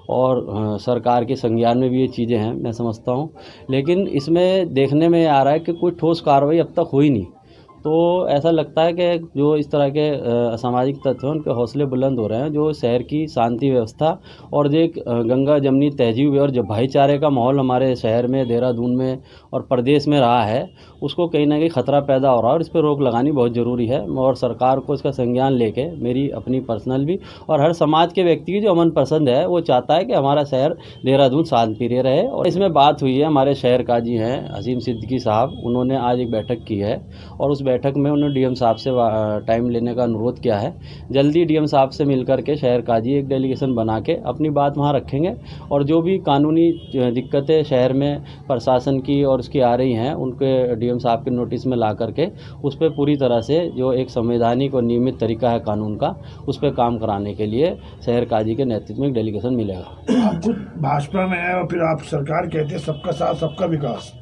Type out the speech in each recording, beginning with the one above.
और सरकार के संज्ञान में भी ये चीज़ें हैं, मैं समझता हूँ। लेकिन इसमें देखने में आ रहा है कि कोई ठोस कार्रवाई अब तक हुई नहीं। तो ऐसा लगता है कि जो इस तरह के असामाजिक तत्व हैं उनके हौसले बुलंद हो रहे हैं। जो शहर की शांति व्यवस्था और जो एक गंगा जमनी तहजीब है और जो भाईचारे का माहौल हमारे शहर में, देहरादून में और प्रदेश में रहा है, उसको कहीं ना कहीं ख़तरा पैदा हो रहा है और इस पर रोक लगानी बहुत ज़रूरी है। और सरकार को इसका संज्ञान लेके, मेरी अपनी पर्सनल भी और हर समाज के व्यक्ति की जो अमन पसंद है, वो चाहता है कि हमारा शहर देहरादून शांत प्रिय रहे। और इसमें बात हुई है, हमारे शहर काजी हैं अजीम सिद्दीकी साहब, उन्होंने आज एक बैठक की है और उस बैठक में उन्होंने डीएम साहब से टाइम लेने का अनुरोध किया है। जल्दी डीएम साहब से मिलकर के शहर काजी एक डेलीगेशन बना के अपनी बात वहाँ रखेंगे और जो भी कानूनी दिक्कतें शहर में प्रशासन की और उसकी आ रही हैं, उनके डीएम साहब के नोटिस में ला करके उस पर पूरी तरह से जो एक संवैधानिक और नियमित तरीका है कानून का, उस पर काम कराने के लिए शहर काजी के नेतृत्व में एक डेलीगेशन मिलेगा। आप खुद भाजपा में है और फिर आप सरकार कहते हैं सबका साथ सबका विकास,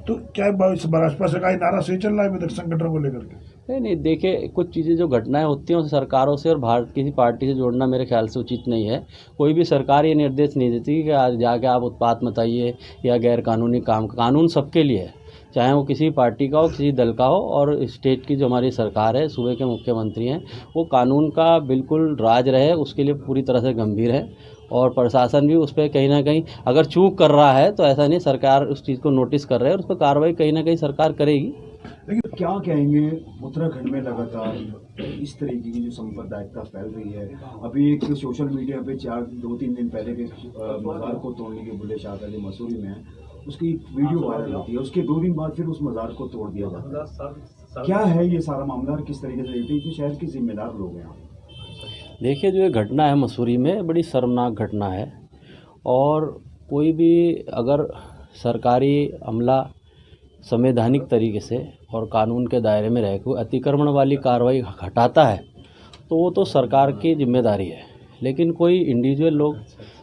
तो क्या भाजपा सरकार नारा सही चल रहा है विधायक संगठनों को लेकर के? नहीं, देखिए, कुछ चीज़ें जो घटनाएं होती हैं उसे सरकारों से और भारत किसी पार्टी से जोड़ना मेरे ख्याल से उचित नहीं है। कोई भी सरकार ये निर्देश नहीं देती कि आज जाके आप उत्पात मचाइए या गैर कानूनी काम। कानून सबके लिए है, चाहे वो किसी पार्टी का हो, किसी दल का हो। और स्टेट की जो हमारी सरकार है, सूबे के मुख्यमंत्री हैं, वो कानून का बिल्कुल राज रहे उसके लिए पूरी तरह से गंभीर है। और प्रशासन भी उस पर कहीं ना कहीं अगर चूक कर रहा है तो ऐसा नहीं, सरकार उस चीज़ को नोटिस कर रहे है और उस पर कार्रवाई कहीं ना कहीं सरकार करेगी। लेकिन क्या कहेंगे, उत्तराखंड में लगातार इस तरीके की जो सांप्रदायिकता फैल रही है। अभी एक सोशल मीडिया पे 2-3 दिन पहले के मज़ार को तोड़ने के बुले शाह अली मसूरी में उसकी वीडियो वायरल होती है, उसके 2 दिन बाद फिर उस मज़ार को तोड़ दिया जाता है। क्या है ये सारा मामला और किस तरीके से देखते हैं कि शहर के जिम्मेदार लोग हैं? देखिए, जो ये घटना है मसूरी में, बड़ी शर्मनाक घटना है। और कोई भी अगर सरकारी अमला संवैधानिक तरीके से और कानून के दायरे में रह के अतिक्रमण वाली कार्रवाई हटाता है तो वो तो सरकार की जिम्मेदारी है। लेकिन कोई इंडिविजुअल लोग,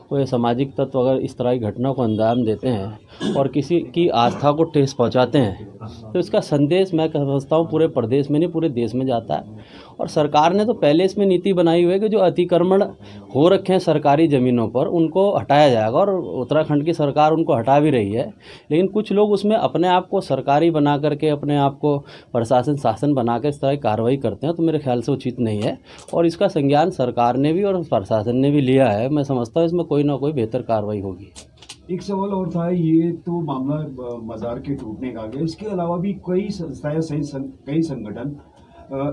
कोई सामाजिक तत्व अगर इस तरह की घटना को अंजाम देते हैं और किसी की आस्था को ठेस पहुंचाते हैं तो इसका संदेश मैं समझता हूँ पूरे प्रदेश में नहीं, पूरे देश में जाता है। और सरकार ने तो पहले इसमें नीति बनाई हुई है कि जो अतिक्रमण हो रखे हैं सरकारी ज़मीनों पर उनको हटाया जाएगा, और उत्तराखंड की सरकार उनको हटा भी रही है। लेकिन कुछ लोग उसमें अपने आप को सरकारी बना करके, अपने आप को प्रशासन शासन बना कर इस तरह की कार्रवाई करते हैं, तो मेरे ख्याल से उचित नहीं है। और इसका संज्ञान सरकार ने भी और प्रशासन ने भी लिया है। मैं समझता हूँ इसमें कोई ना कोई बेहतर कार्रवाई होगी। एक सवाल और था, ये तो मामला मज़ार के टूटने का गया, इसके अलावा भी कई संस्थाएं, कई संगठन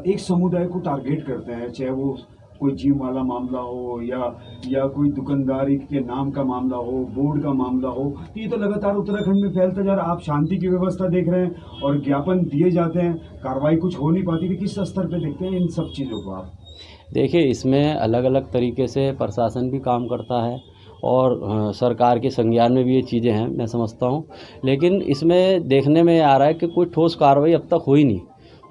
एक समुदाय को टारगेट करते हैं, चाहे वो कोई जिम वाला मामला हो या कोई दुकानदारी के नाम का मामला हो, बोर्ड का मामला हो। तो ये तो लगातार उत्तराखंड में फैलता जा रहा है। आप शांति की व्यवस्था देख रहे हैं और ज्ञापन दिए जाते हैं, कार्रवाई कुछ हो नहीं पाती। तो किस स्तर पे देखते हैं इन सब चीज़ों को आप? देखिए, इसमें अलग अलग तरीके से प्रशासन भी काम करता है और सरकार के संज्ञान में भी ये चीज़ें हैं, मैं समझता हूँ। लेकिन इसमें देखने में आ रहा है कि कोई ठोस कार्रवाई अब तक हुई नहीं।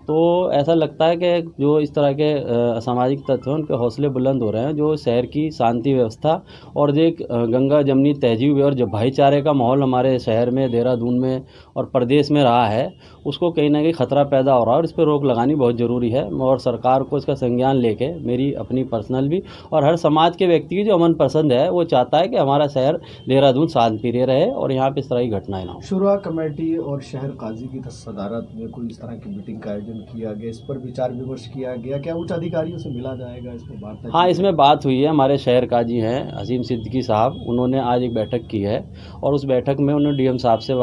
तो ऐसा लगता है कि जो इस तरह के असामाजिक तत्व हैं उनके हौसले बुलंद हो रहे हैं। जो शहर की शांति व्यवस्था और जो एक गंगा जमनी तहजीब है और जो भाईचारे का माहौल हमारे शहर में, देहरादून में और प्रदेश में रहा है, उसको कहीं ना कहीं ख़तरा पैदा हो रहा है और इस पर रोक लगानी बहुत ज़रूरी है। और सरकार को इसका संज्ञान लेके, मेरी अपनी पर्सनल भी और हर समाज के व्यक्ति की जो अमन पसंद है, वो चाहता है कि हमारा शहर देहरादून शांत प्रिय रहे और यहाँ पर इस तरह की घटनाएं ना हो। शुरा कमेटी और शहर काजी की सदारत में कोई इस तरह की मीटिंग का आयोजन किया गया, इस पर विचार विमर्श किया गया, क्या उच्च अधिकारियों से मिला जाएगा इस पर बात? हाँ, इसमें बात हुई है। हमारे शहर काजी हैं अजीम सिद्दीकी साहब, उन्होंने आज एक बैठक की है और उस बैठक में उन्होंने डीएम साहब से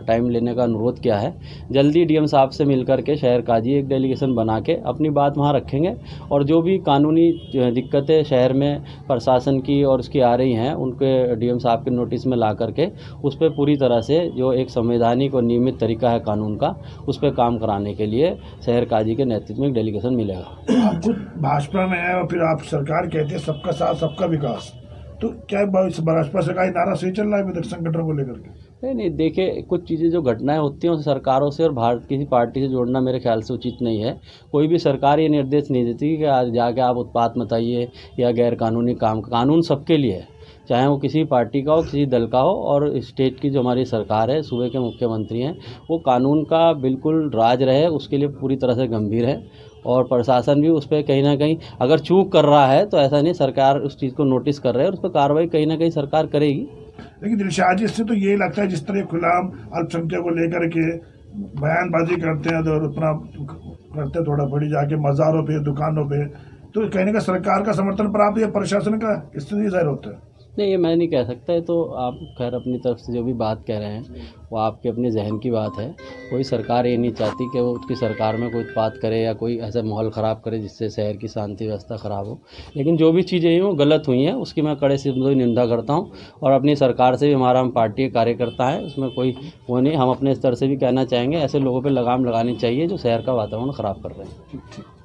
टाइम लेने का अनुरोध किया है। जल्दी डीएम साहब से मिलकर के शहर काजी एक डेलीगेशन बना के अपनी बात वहाँ रखेंगे और जो भी कानूनी दिक्कतें शहर में प्रशासन की और उसकी आ रही हैं, उनके डीएम साहब के नोटिस में ला करके उस पर पूरी तरह से जो एक संवैधानिक और नियमित तरीका है कानून का, उस पर काम कराने के लिए शहर काजी के नेतृत्व में एक डेलीगेशन मिलेगा। आप खुद भाजपा में है और फिर आप सरकार कहते हैं सबका साथ सबका विकास, तो क्या भाजपा सरकार नारा सही चल रहा है विधायक संगठनों को लेकर के? नहीं, देखिए, कुछ चीज़ें जो घटनाएं होती हैं उसे सरकारों से और भारत किसी पार्टी से जोड़ना मेरे ख्याल से उचित नहीं है। कोई भी सरकार ये निर्देश नहीं देती कि आज जाके आप उत्पात मचाइए या गैर कानूनी काम। कानून सबके लिए है, चाहे वो किसी पार्टी का हो, किसी दल का हो। और स्टेट की जो हमारी सरकार है, सूबे के मुख्यमंत्री हैं, वो कानून का बिल्कुल राज रहे उसके लिए पूरी तरह से गंभीर है। और प्रशासन भी उस पर कहीं ना कहीं अगर चूक कर रहा है तो ऐसा नहीं, सरकार उस चीज़ को नोटिस कर रही है और उस पर कार्रवाई कहीं ना कहीं सरकार करेगी। लेकिन दिलशाद जी, इससे तो ये लगता है जिस तरह खुलाम अल्पसंख्यक को लेकर के बयानबाजी करते हैं और अपना करते हैं थोड़ा बड़ी जाके मज़ारों पे दुकानों पे, तो कहने का सरकार का समर्थन प्राप्त या प्रशासन का स्थिति जाहिर होता है। नहीं, ये मैं नहीं कह सकता, है तो आप खैर अपनी तरफ से जो भी बात कह रहे हैं वो आपके अपने जहन की बात है। कोई सरकार ये नहीं चाहती कि वो उसकी सरकार में कोई उत्पात करे या कोई ऐसा माहौल ख़राब करे जिससे शहर की शांति व्यवस्था ख़राब हो। लेकिन जो भी चीज़ें हुई वो गलत हुई हैं, उसकी मैं कड़े से निंदा करता हूँ। और अपनी सरकार से भी, हमारा हम पार्टी के कार्यकर्ता है, उसमें कोई वो नहीं, हम अपने स्तर से भी कहना चाहेंगे ऐसे लोगों पर लगाम लगानी चाहिए जो शहर का वातावरण ख़राब कर रहे हैं।